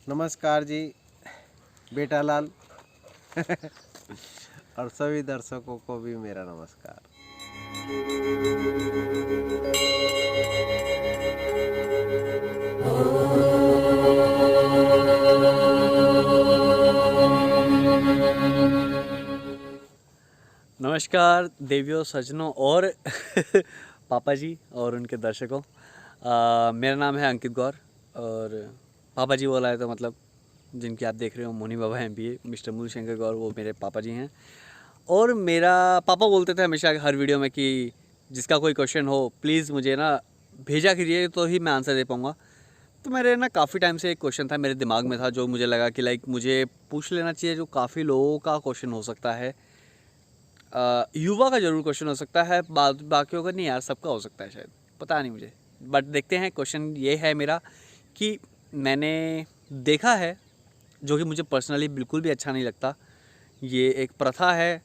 नमस्कार जी, बेटा लाल और सभी दर्शकों को भी मेरा नमस्कार। नमस्कार देवियों, सज्जनों और पापा जी और उनके दर्शकों। मेरा नाम है अंकित गौर और पापा जी बोला है तो मतलब जिनकी आप देख रहे हो मोनी बाबा MBA मिस्टर मूल शंकर गौर, वो मेरे पापा जी हैं। और मेरा पापा बोलते थे हमेशा हर वीडियो में कि जिसका कोई क्वेश्चन हो प्लीज़ मुझे ना भेजा कीजिए तो ही मैं आंसर दे पाऊँगा। तो मेरे ना काफ़ी टाइम से एक क्वेश्चन था मेरे दिमाग में था, जो मुझे लगा कि लाइक मुझे पूछ लेना चाहिए, जो काफ़ी लोगों का क्वेश्चन हो सकता है। युवा का ज़रूर क्वेश्चन हो सकता है, बाकियों का नहीं यार, सबका हो सकता है शायद, पता नहीं मुझे। बट देखते हैं। क्वेश्चन ये है मेरा कि मैंने देखा है, जो कि मुझे पर्सनली बिल्कुल भी अच्छा नहीं लगता। ये एक प्रथा है,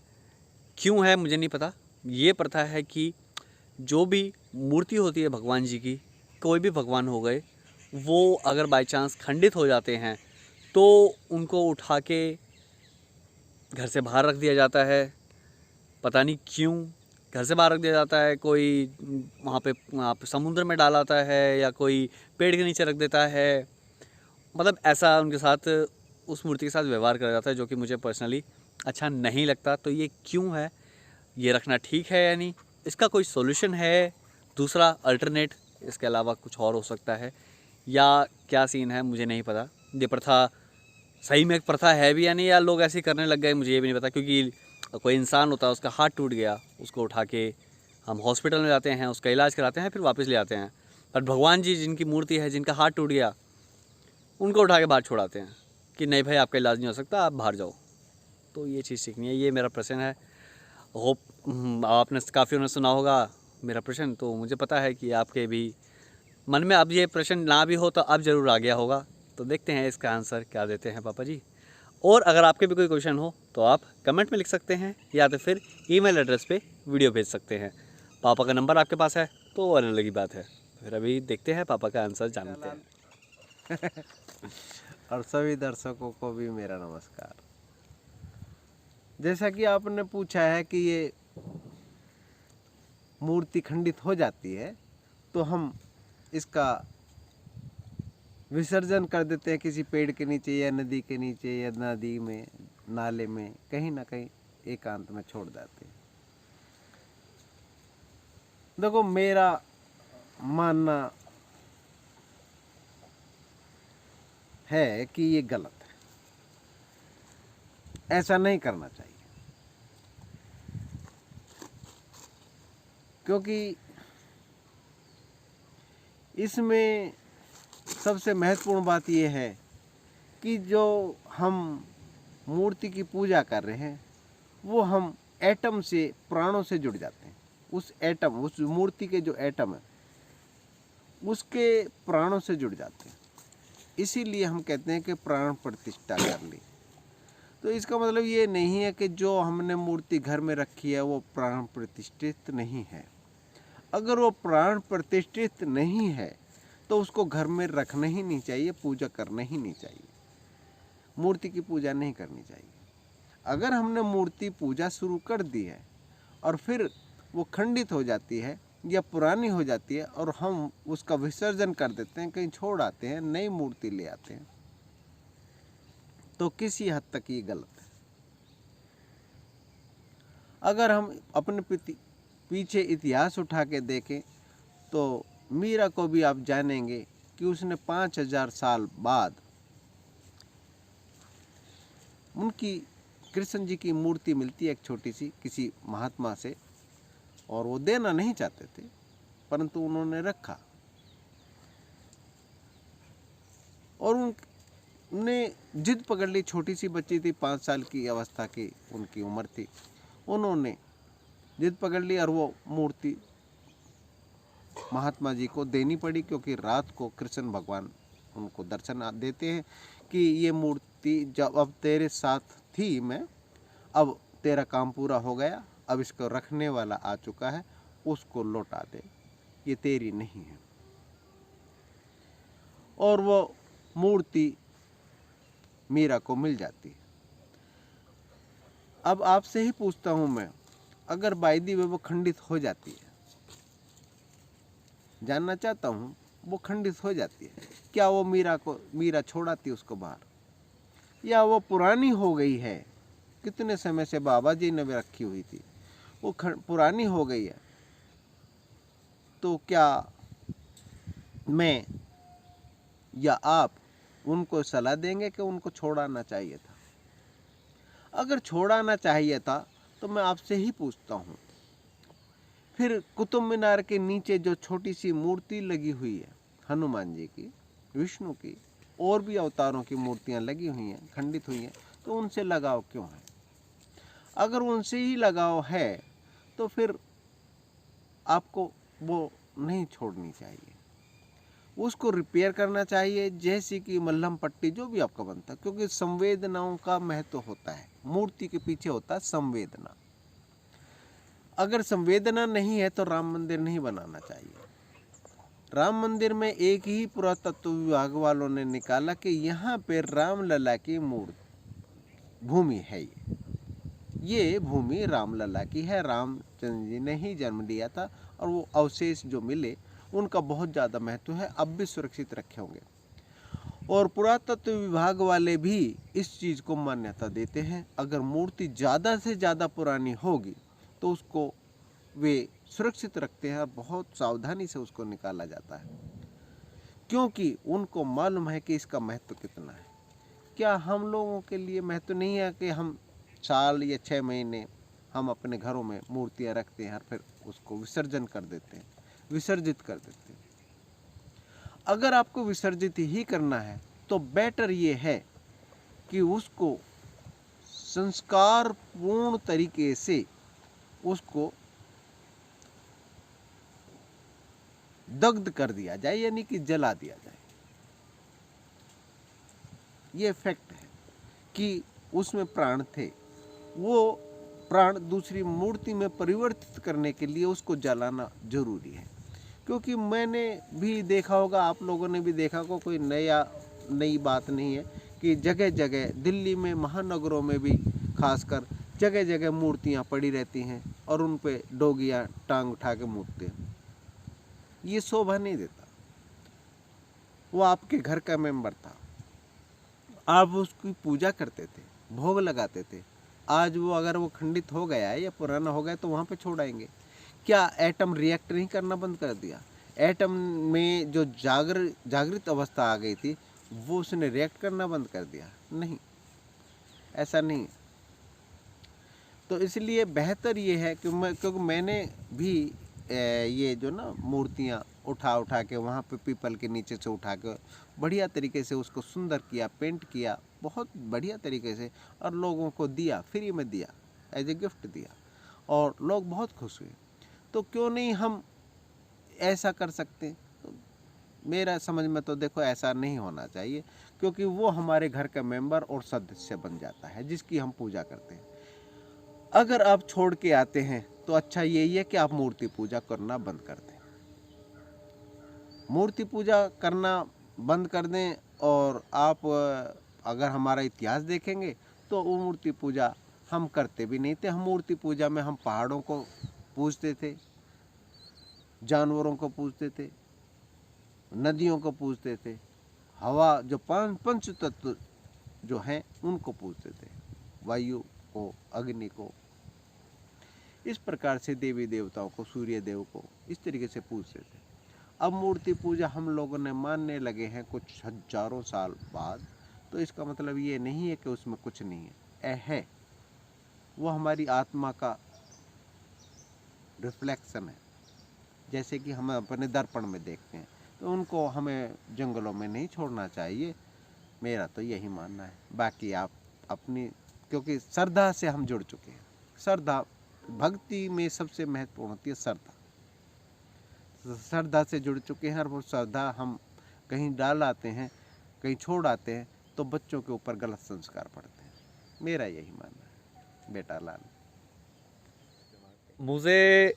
क्यों है मुझे नहीं पता। ये प्रथा है कि जो भी मूर्ति होती है भगवान जी की, कोई भी भगवान हो गए, वो अगर बाई चांस खंडित हो जाते हैं तो उनको उठा के घर से बाहर रख दिया जाता है। पता नहीं क्यों घर से बाहर रख दिया जाता है। कोई वहाँ पे समुद्र में डाल आता है या कोई पेड़ के नीचे रख देता है। मतलब ऐसा उनके साथ, उस मूर्ति के साथ व्यवहार करा जाता है, जो कि मुझे पर्सनली अच्छा नहीं लगता। तो ये क्यों है, ये रखना ठीक है या नहीं, इसका कोई सॉल्यूशन है दूसरा अल्टरनेट, इसके अलावा कुछ और हो सकता है या क्या सीन है, मुझे नहीं पता। ये प्रथा सही में एक प्रथा है भी या नहीं, या लोग ऐसे ही करने लग गए, मुझे ये भी नहीं पता। क्योंकि कोई इंसान होता है, उसका हाथ टूट गया, उसको उठा के हम हॉस्पिटल में जाते हैं, उसका इलाज कराते हैं, फिर वापस ले आते हैं। पर भगवान जी जिनकी मूर्ति है, जिनका हाथ टूट गया, उनको उठा के बाहर छोड़ाते हैं कि नहीं भाई आपका इलाज नहीं हो सकता, आप बाहर जाओ। तो ये चीज़ सीखनी है, ये मेरा प्रश्न है। होप आपने काफ़ी ने सुना होगा मेरा प्रश्न, तो मुझे पता है कि आपके भी मन में अब ये प्रश्न ना भी हो तो अब ज़रूर आ गया होगा। तो देखते हैं इसका आंसर क्या देते हैं पापा जी। और अगर आपके भी कोई क्वेश्चन हो तो आप कमेंट में लिख सकते हैं, या तो फिर ईमेल एड्रेस पे वीडियो भेज सकते हैं। पापा का नंबर आपके पास है तो और अलग ही बात है। फिर अभी देखते हैं पापा का आंसर जानते हैं। और सभी दर्शकों को भी मेरा नमस्कार। जैसा कि आपने पूछा है कि ये मूर्ति खंडित हो जाती है तो हम इसका विसर्जन कर देते हैं किसी पेड़ के नीचे या नदी के नीचे या नदी में, नाले में, कहीं ना कहीं एकांत में छोड़ देते हैं। देखो, मेरा मानना है कि ये गलत है, ऐसा नहीं करना चाहिए। क्योंकि इसमें सबसे महत्वपूर्ण बात यह है कि जो हम मूर्ति की पूजा कर रहे हैं वो हम एटम से, प्राणों से जुड़ जाते हैं। उस एटम, उस मूर्ति के जो एटम है उसके प्राणों से जुड़ जाते हैं। इसीलिए हम कहते हैं कि प्राण प्रतिष्ठा कर ली। तो इसका मतलब ये नहीं है कि जो हमने मूर्ति घर में रखी है वो प्राण प्रतिष्ठित नहीं है। अगर वो प्राण प्रतिष्ठित नहीं है तो उसको घर में रखना ही नहीं चाहिए, पूजा करना ही नहीं चाहिए, मूर्ति की पूजा नहीं करनी चाहिए। अगर हमने मूर्ति पूजा शुरू कर दी है और फिर वो खंडित हो जाती है या पुरानी हो जाती है और हम उसका विसर्जन कर देते हैं, कहीं छोड़ आते हैं, नई मूर्ति ले आते हैं, तो किसी हद तक ये गलत है। अगर हम अपने पीछे इतिहास उठा के देखें तो मीरा को भी आप जानेंगे कि उसने 5000 साल बाद उनकी कृष्ण जी की मूर्ति मिलती है, एक छोटी सी, किसी महात्मा से, और वो देना नहीं चाहते थे परंतु उन्होंने रखा। और उनने जिद पकड़ ली, छोटी सी बच्ची थी, 5 साल की अवस्था की उनकी उम्र थी, उन्होंने जिद पकड़ ली और वो मूर्ति महात्मा जी को देनी पड़ी। क्योंकि रात को कृष्ण भगवान उनको दर्शन देते हैं कि ये मूर्ति जब अब तेरे साथ थी मैं, अब तेरा काम पूरा हो गया, अब इसको रखने वाला आ चुका है, उसको लौटा दे, ये तेरी नहीं है। और वो मूर्ति मीरा को मिल जाती है। अब आपसे ही पूछता हूं मैं, अगर बाय द वे वो खंडित हो जाती है, जानना चाहता हूं, वो खंडित हो जाती है, क्या वो मीरा छोड़ाती उसको बाहर, या वो पुरानी हो गई है, कितने समय से बाबा जी ने भी रखी हुई थी, वो पुरानी हो गई है, तो क्या मैं या आप उनको सलाह देंगे कि उनको छोड़ाना चाहिए था? अगर छोड़ाना चाहिए था तो मैं आपसे ही पूछता हूं, फिर कुतुब मीनार के नीचे जो छोटी सी मूर्ति लगी हुई है, हनुमान जी की, विष्णु की, और भी अवतारों की मूर्तियां लगी हुई हैं, खंडित हुई हैं, तो उनसे लगाव क्यों है? अगर उनसे ही लगाव है तो फिर आपको वो नहीं छोड़नी चाहिए, उसको रिपेयर करना चाहिए, जैसे कि मल्हम पट्टी, जो भी आपका बनता है, क्योंकि संवेदनाओं का महत्व होता है, मूर्ति के पीछे होता है संवेदना। अगर संवेदना नहीं है तो राम मंदिर नहीं बनाना चाहिए। राम मंदिर में एक ही पुरातत्व विभाग वालों ने निकाला कि यहाँ पे रामलला की मूर्ति भूमि है, ये भूमि रामलला की है, रामचंद्र जी ने ही जन्म लिया था, और वो अवशेष जो मिले उनका बहुत ज़्यादा महत्व है, अब भी सुरक्षित रखे होंगे। और पुरातत्व विभाग वाले भी इस चीज़ को मान्यता देते हैं, अगर मूर्ति ज़्यादा से ज़्यादा पुरानी होगी तो उसको वे सुरक्षित रखते हैं और बहुत सावधानी से उसको निकाला जाता है, क्योंकि उनको मालूम है कि इसका महत्व कितना है। क्या हम लोगों के लिए महत्व नहीं है कि हम साल या 6 महीने हम अपने घरों में मूर्तियां रखते हैं और फिर उसको विसर्जन कर देते हैं, विसर्जित कर देते हैं? अगर आपको विसर्जित ही करना है तो बेटर ये है कि उसको संस्कार पूर्ण तरीके से उसको दग्ध कर दिया जाए, यानी कि जला दिया जाए। ये फैक्ट है कि उसमें प्राण थे, वो प्राण दूसरी मूर्ति में परिवर्तित करने के लिए उसको जलाना जरूरी है। क्योंकि मैंने भी देखा होगा, आप लोगों ने भी देखा होगा, कोई नई बात नहीं है कि जगह जगह दिल्ली में, महानगरों में भी खासकर जगह जगह मूर्तियां पड़ी रहती हैं और उन पे डोगियां टांग उठा के मूतते हैं। ये शोभा नहीं देता। वो आपके घर का मेंबर था, आप उसकी पूजा करते थे, भोग लगाते थे। आज वो अगर वो खंडित हो गया है या पुराना हो गया तो वहाँ पे छोड़ाएंगे? क्या एटम रिएक्ट नहीं करना बंद कर दिया? एटम में जो जागृत अवस्था आ गई थी वो उसने रिएक्ट करना बंद कर दिया? नहीं, ऐसा नहीं। तो इसलिए बेहतर ये है कि क्योंकि मैंने भी ये जो ना मूर्तियाँ उठा के वहाँ पे पीपल के नीचे से उठा के बढ़िया तरीके से उसको सुंदर किया, पेंट किया बहुत बढ़िया तरीके से, और लोगों को दिया, फ्री में दिया, एज ए गिफ्ट दिया, और लोग बहुत खुश हुए। तो क्यों नहीं हम ऐसा कर सकते? तो मेरा समझ में तो देखो ऐसा नहीं होना चाहिए, क्योंकि वो हमारे घर का मेंबर और सदस्य बन जाता है जिसकी हम पूजा करते हैं। अगर आप छोड़ के आते हैं तो अच्छा यही है कि आप मूर्ति पूजा करना बंद कर दें, मूर्ति पूजा करना बंद कर दें। और आप अगर हमारा इतिहास देखेंगे तो वो मूर्ति पूजा हम करते भी नहीं थे। हम मूर्ति पूजा में हम पहाड़ों को पूजते थे, जानवरों को पूजते थे, नदियों को पूजते थे, हवा जो पंच तत्व जो हैं उनको पूजते थे, वायु को, अग्नि को, इस प्रकार से देवी देवताओं को, सूर्य देव को इस तरीके से पूजते थे। अब मूर्ति पूजा हम लोगों ने मानने लगे हैं कुछ हजारों साल बाद, तो इसका मतलब ये नहीं है कि उसमें कुछ नहीं है, वो हमारी आत्मा का रिफ्लेक्शन है। जैसे कि हम अपने दर्पण में देखते हैं, तो उनको हमें जंगलों में नहीं छोड़ना चाहिए, मेरा तो यही मानना है। बाकी आप अपनी, क्योंकि श्रद्धा से हम जुड़ चुके हैं, श्रद्धा भक्ति में सबसे महत्वपूर्ण होती है श्रद्धा। श्रद्धा से जुड़ चुके हैं और वो श्रद्धा हम कहीं डाल आते हैं, कहीं छोड़ आते हैं, तो बच्चों के ऊपर गलत संस्कार पड़ते हैं। मेरा यही मानना है बेटा लाल। मुझे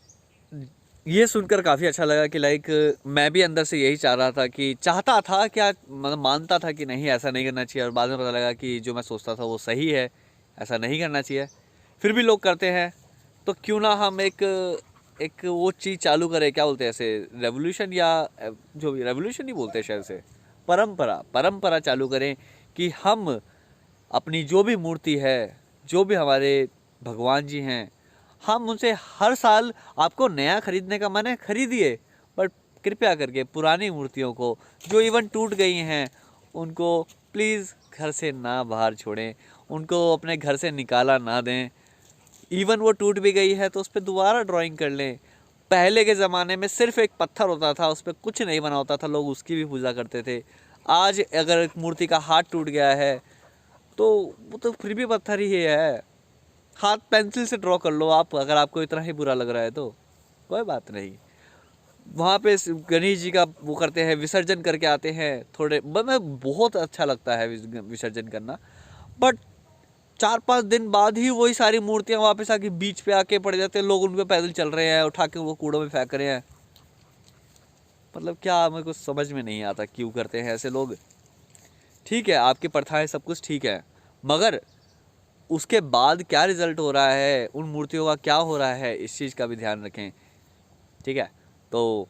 ये सुनकर काफ़ी अच्छा लगा कि लाइक मैं भी अंदर से यही चाहता था क्या, मतलब मानता था कि नहीं ऐसा नहीं करना चाहिए, और बाद में पता लगा कि जो मैं सोचता था वो सही है, ऐसा नहीं करना चाहिए। फिर भी लोग करते हैं, तो क्यों ना हम एक वो चीज़ चालू करें, क्या बोलते हैं ऐसे, रेवोल्यूशन, या जो भी रेवोल्यूशन ही बोलते हैं शायद से, परंपरा चालू करें कि हम अपनी जो भी मूर्ति है, जो भी हमारे भगवान जी हैं, हम उनसे हर साल, आपको नया खरीदने का मन है खरीदिए, बट कृपया करके पुरानी मूर्तियों को जो इवन टूट गई हैं उनको प्लीज़ घर से ना बाहर छोड़ें, उनको अपने घर से निकाला ना दें। इवन वो टूट भी गई है तो उस पर दोबारा ड्राइंग कर लें। पहले के ज़माने में सिर्फ एक पत्थर होता था, उस पर कुछ नहीं बना होता था, लोग उसकी भी पूजा करते थे। आज अगर एक मूर्ति का हाथ टूट गया है तो वो तो फिर भी पत्थर ही है, हाथ पेंसिल से ड्रॉ कर लो आप, अगर आपको इतना ही बुरा लग रहा है तो कोई बात नहीं। वहाँ पे गणेश जी का वो करते हैं, विसर्जन करके आते हैं, थोड़े मैं बहुत अच्छा लगता है विसर्जन करना, बट 4-5 दिन बाद ही वही सारी मूर्तियाँ वापस आके बीच पे आके पड़ जाते हैं, लोग उन पे पैदल चल रहे हैं, उठा के वो कूड़ों में फेंक रहे हैं। मतलब क्या, मेरे को समझ में नहीं आता क्यों करते हैं ऐसे लोग। ठीक है, आपकी प्रथाएं सब कुछ ठीक है, मगर उसके बाद क्या रिजल्ट हो रहा है, उन मूर्तियों का क्या हो रहा है, इस चीज़ का भी ध्यान रखें। ठीक है, तो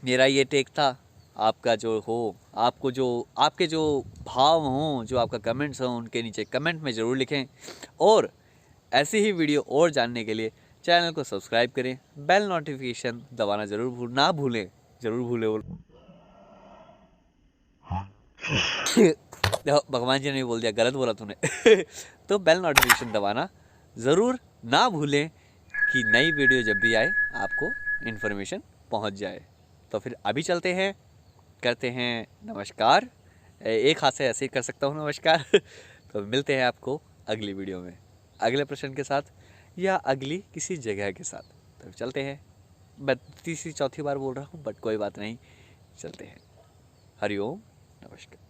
मेरा ये टेक था। आपका जो हो, आपको जो आपके जो भाव हों, जो आपका कमेंट्स हों, उनके नीचे कमेंट में ज़रूर लिखें। और ऐसी ही वीडियो और जानने के लिए चैनल को सब्सक्राइब करें, बेल नोटिफिकेशन दबाना ना भूलें, ज़रूर भूलें। देखो, भगवान जी ने भी बोल दिया, गलत बोला तूने। तो बेल नोटिफिकेशन दबाना ज़रूर ना भूलें कि नई वीडियो जब भी आए आपको इन्फॉर्मेशन पहुंच जाए। तो फिर अभी चलते हैं, करते हैं नमस्कार। एक हाथ से ऐसे ही कर सकता हूँ नमस्कार। तो मिलते हैं आपको अगली वीडियो में, अगले प्रश्न के साथ या अगली किसी जगह के साथ। तो चलते हैं, मैं तीसरी चौथी बार बोल रहा हूँ, बट कोई बात नहीं, चलते हैं। हरिओम, नमस्कार।